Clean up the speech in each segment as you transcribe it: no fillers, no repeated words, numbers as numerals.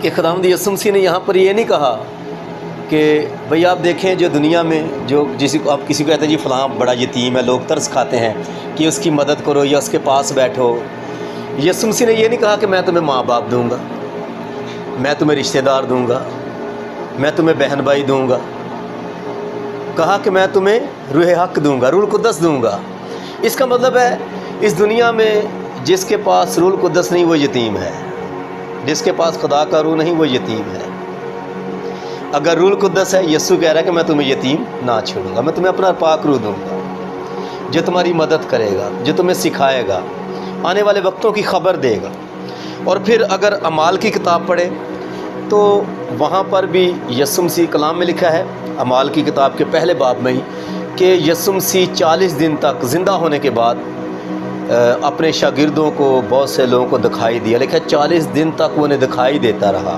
کہ خداوند یسوع مسیح نے یہاں پر یہ نہیں کہا کہ بھئی آپ دیکھیں جو دنیا میں جو آپ کسی کو کہتے ہیں جی فلاں بڑا یتیم ہے، لوگ ترس کھاتے ہیں کہ اس کی مدد کرو یا اس کے پاس بیٹھو۔ یسوع مسیح نے یہ نہیں کہا کہ میں تمہیں ماں باپ دوں گا، میں تمہیں رشتہ دار دوں گا، میں تمہیں بہن بھائی دوں گا۔ کہا کہ میں تمہیں روح حق دوں گا، روح القدس دوں گا۔ اس کا مطلب ہے اس دنیا میں جس کے پاس روح القدس نہیں وہ یتیم ہے، جس کے پاس خدا کا روح نہیں وہ یتیم ہے۔ اگر روح القدس ہے، یسوع کہہ رہا ہے کہ میں تمہیں یتیم نہ چھوڑوں گا، میں تمہیں اپنا پاک روح دوں گا جو تمہاری مدد کرے گا، جو تمہیں سکھائے گا، آنے والے وقتوں کی خبر دے گا۔ اور پھر اگر اعمال کی کتاب پڑھیں تو وہاں پر بھی یسوع مسیح کلام میں لکھا ہے، اعمال کی کتاب کے پہلے باب میں ہی، کہ یسوع مسیح 40 دن تک زندہ ہونے کے بعد اپنے شاگردوں کو، بہت سے لوگوں کو دکھائی دیا۔ لکھا ہے 40 دن تک وہ انہیں دکھائی دیتا رہا،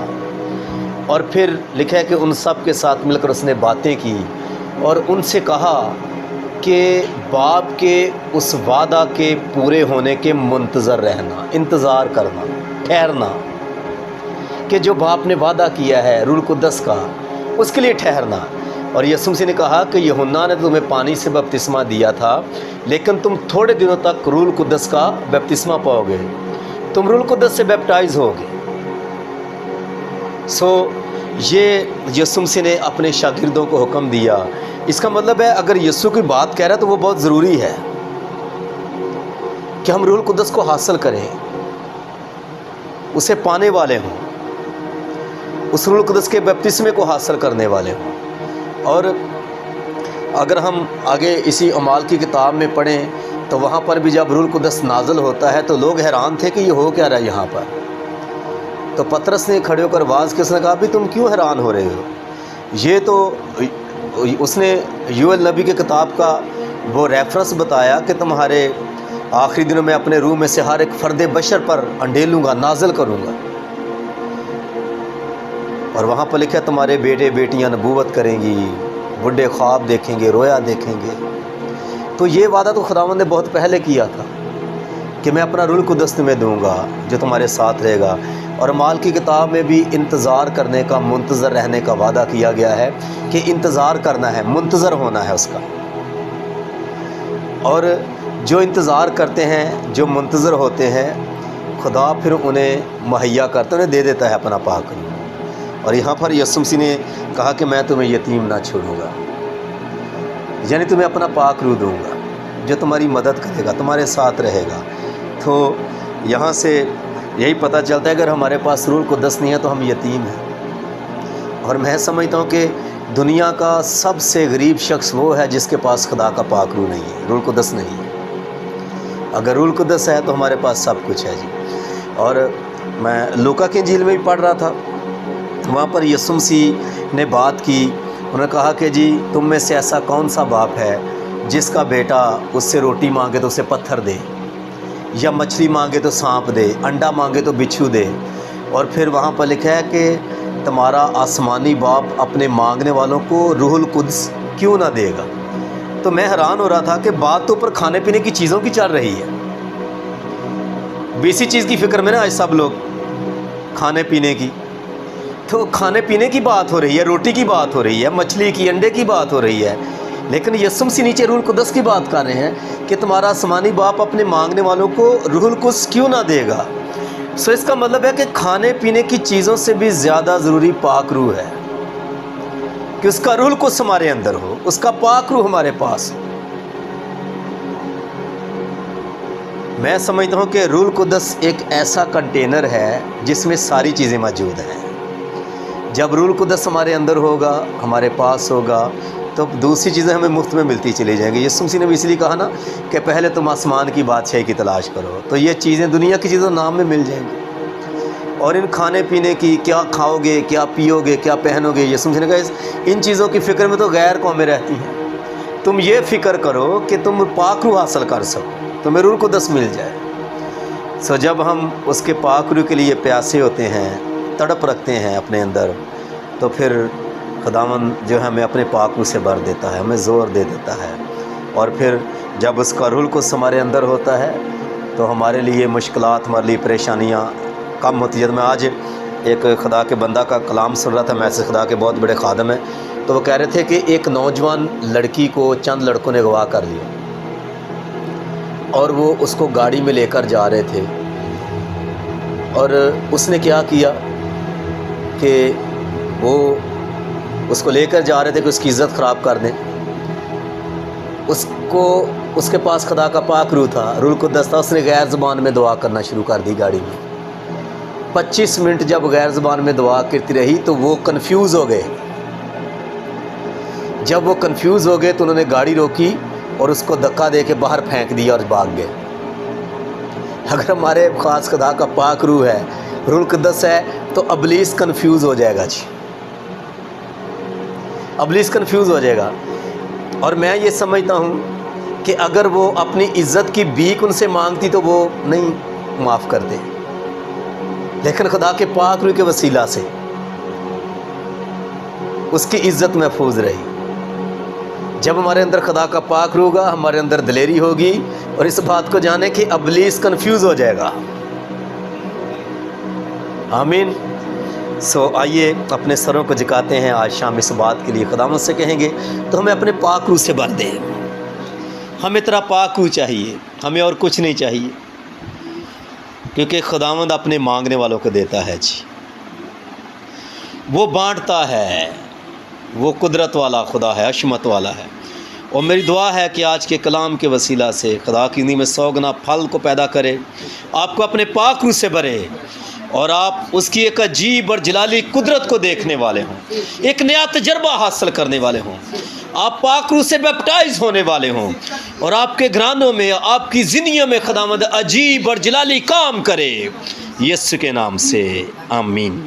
اور پھر لکھا ہے کہ ان سب کے ساتھ مل کر اس نے باتیں کی اور ان سے کہا کہ باپ کے اس وعدہ کے پورے ہونے کے منتظر رہنا، انتظار کرنا، ٹھہرنا، کہ جو باپ نے وعدہ کیا ہے روح القدس کا، اس کے لیے ٹھہرنا۔ اور یسوع مسیح نے کہا کہ یوحنا نے تمہیں پانی سے بپتسمہ دیا تھا، لیکن تم تھوڑے دنوں تک روح القدس کا بپتسمہ پاؤ گے، تم روح القدس سے بیپٹائز ہوگے۔ یہ یسوع مسیح نے اپنے شاگردوں کو حکم دیا۔ اس کا مطلب ہے اگر یسوع کی بات کہہ رہا ہے تو وہ بہت ضروری ہے کہ ہم روح القدس کو حاصل کریں، اسے پانے والے ہوں، اس روح القدس کے بپتسمے کو حاصل کرنے والے ہوں۔ اور اگر ہم آگے اسی اعمال کی کتاب میں پڑھیں تو وہاں پر بھی جب روح القدس نازل ہوتا ہے تو لوگ حیران تھے کہ یہ ہو کیا رہا ہے یہاں پر۔ تو پطرس نے کھڑے ہو کر آواز کے اس نے کہا بھی تم کیوں حیران ہو رہے ہو؟ یہ تو اس نے یوئیل نبی کی کتاب کا وہ ریفرنس بتایا کہ تمہارے آخری دنوں میں اپنے روح میں سے ہر ایک فرد بشر پر انڈیلوں گا، نازل کروں گا۔ اور وہاں پر لکھا ہے تمہارے بیٹے بیٹیاں نبوت کریں گی، بڈھے خواب دیکھیں گے، رویا دیکھیں گے۔ تو یہ وعدہ تو خداوند نے بہت پہلے کیا تھا کہ میں اپنا روح القدس تمہیں دوں گا جو تمہارے ساتھ رہے گا۔ اور اعمال کی کتاب میں بھی انتظار کرنے کا، منتظر رہنے کا وعدہ کیا گیا ہے کہ انتظار کرنا ہے، منتظر ہونا ہے اس کا۔ اور جو انتظار کرتے ہیں، جو منتظر ہوتے ہیں، خدا پھر انہیں مہیا کرتا، انہیں دے دیتا ہے اپنا پاک روح۔ اور یہاں پر یسوع مسیح نے کہا کہ میں تمہیں یتیم نہ چھوڑوں گا، یعنی تمہیں اپنا پاک روح دوں گا جو تمہاری مدد کرے گا، تمہارے ساتھ رہے گا۔ تو یہاں سے یہی پتہ چلتا ہے اگر ہمارے پاس روح القدس نہیں ہے تو ہم یتیم ہیں۔ اور میں سمجھتا ہوں کہ دنیا کا سب سے غریب شخص وہ ہے جس کے پاس خدا کا پاک روح نہیں ہے، روح القدس نہیں ہے۔ اگر روح القدس ہے تو ہمارے پاس سب کچھ ہے جی۔ اور میں لوکا کی انجیل میں بھی پڑھ رہا تھا، وہاں پر یسوع مسیح نے بات کی، انہوں نے کہا کہ جی تم میں سے ایسا کون سا باپ ہے جس کا بیٹا اس سے روٹی مانگے تو اسے پتھر دے، یا مچھلی مانگے تو سانپ دے، انڈا مانگے تو بچھو دے۔ اور پھر وہاں پر لکھا ہے کہ تمہارا آسمانی باپ اپنے مانگنے والوں کو روح القدس کیوں نہ دے گا۔ تو میں حیران ہو رہا تھا کہ بات تو اوپر کھانے پینے کی چیزوں کی چل رہی ہے، بیسی چیز کی فکر میں نا آج سب لوگ، کھانے پینے کی، تو کھانے پینے کی بات ہو رہی ہے، روٹی کی بات ہو رہی ہے، مچھلی کی، انڈے کی بات ہو رہی ہے، لیکن یسوع مسیح نیچے روح القدس کی بات کر رہے ہیں کہ تمہارا آسمانی باپ اپنے مانگنے والوں کو روح القدس کیوں نہ دے گا۔ اس کا مطلب ہے کہ کھانے پینے کی چیزوں سے بھی زیادہ ضروری پاک روح ہے، کہ اس کا روح القدس ہمارے اندر ہو، اس کا پاک روح ہمارے پاس ہو۔ میں سمجھتا ہوں کہ روح القدس ایک ایسا کنٹینر ہے جس میں ساری چیزیں موجود ہیں۔ جب روح القدس ہمارے اندر ہوگا، ہمارے پاس ہوگا، تو دوسری چیزیں ہمیں مفت میں ملتی چلی جائیں گی۔ یسوع مسیح نے بھی اس لیے کہا نا کہ پہلے تم آسمان کی بادشاہی کی تلاش کرو، تو یہ چیزیں دنیا کی چیزوں نام میں مل جائیں گی۔ اور ان کھانے پینے کی، کیا کھاؤ گے، کیا پیو گے، کیا پہنو گے، یسوع مسیح نے کہا ان چیزوں کی فکر میں تو غیر قومیں رہتی ہیں، تم یہ فکر کرو کہ تم پاک روح حاصل کر سکو، تمہیں روح القدس مل جائے۔ جب ہم اس کے پاک روح کے لیے پیاسے ہوتے ہیں، تڑپ رکھتے ہیں اپنے اندر، تو پھر خداوند جو ہے ہمیں اپنے پاک روح سے بھر دیتا ہے، ہمیں زور دے دیتا ہے۔ اور پھر جب اس کا روح القدس ہمارے اندر ہوتا ہے تو ہمارے لیے مشکلات، ہمارے لیے پریشانیاں کم ہوتی ہیں۔ میں آج ایک خدا کے بندہ کا کلام سن رہا تھا، میسج خدا کے بہت بڑے خادم ہیں، تو وہ کہہ رہے تھے کہ ایک نوجوان لڑکی کو چند لڑکوں نے اغوا کر لیا اور وہ اس کو گاڑی میں لے کر جا رہے تھے، اور اس نے کیا کیا کہ وہ اس کو لے کر جا رہے تھے کہ اس کی عزت خراب کر دیں۔ اس کے پاس خدا کا پاک روح تھا، روح القدس تھا، اس نے غیر زبان میں دعا کرنا شروع کر دی گاڑی میں۔ 25 منٹ جب غیر زبان میں دعا کرتی رہی تو وہ کنفیوز ہو گئے۔ جب وہ کنفیوز ہو گئے تو انہوں نے گاڑی روکی اور اس کو دھکا دے کے باہر پھینک دیا اور بھاگ گئے۔ اگر ہمارے خاص خدا کا پاک روح ہے، روح القدس ہے، تو ابلیس کنفیوز ہو جائے گا جی، ابلیس کنفیوز ہو جائے گا۔ اور میں یہ سمجھتا ہوں کہ اگر وہ اپنی عزت کی بھیک ان سے مانگتی تو وہ نہیں معاف کرتے، لیکن خدا کے پاک روح کے وسیلہ سے اس کی عزت محفوظ رہی۔ جب ہمارے اندر خدا کا پاک روح ہوگا، ہمارے اندر دلیری ہوگی، اور اس بات کو جانے کہ ابلیس کنفیوز ہو جائے گا۔ آمین۔ آئیے اپنے سروں کو جھکاتے ہیں آج شام اس بات کے لیے، خدا مجھ سے کہیں گے تو ہمیں اپنے پاک روح سے بھر دے۔ ہمیں تیرا پاک روح چاہیے، ہمیں اور کچھ نہیں چاہیے، کیونکہ خداوند اپنے مانگنے والوں کو دیتا ہے جی، وہ بانٹتا ہے، وہ قدرت والا خدا ہے، عظمت والا ہے۔ اور میری دعا ہے کہ آج کے کلام کے وسیلہ سے خدا کی نیند میں 100 گنا پھل کو پیدا کرے، آپ کو اپنے پاک روح سے بھرے، اور آپ اس کی ایک عجیب اور جلالی قدرت کو دیکھنے والے ہوں، ایک نیا تجربہ حاصل کرنے والے ہوں، آپ پاک روح سے بیپٹائز ہونے والے ہوں، اور آپ کے گھرانوں میں، آپ کی زندگیوں میں خداوند عجیب اور جلالی کام کرے، یسوع کے نام سے آمین۔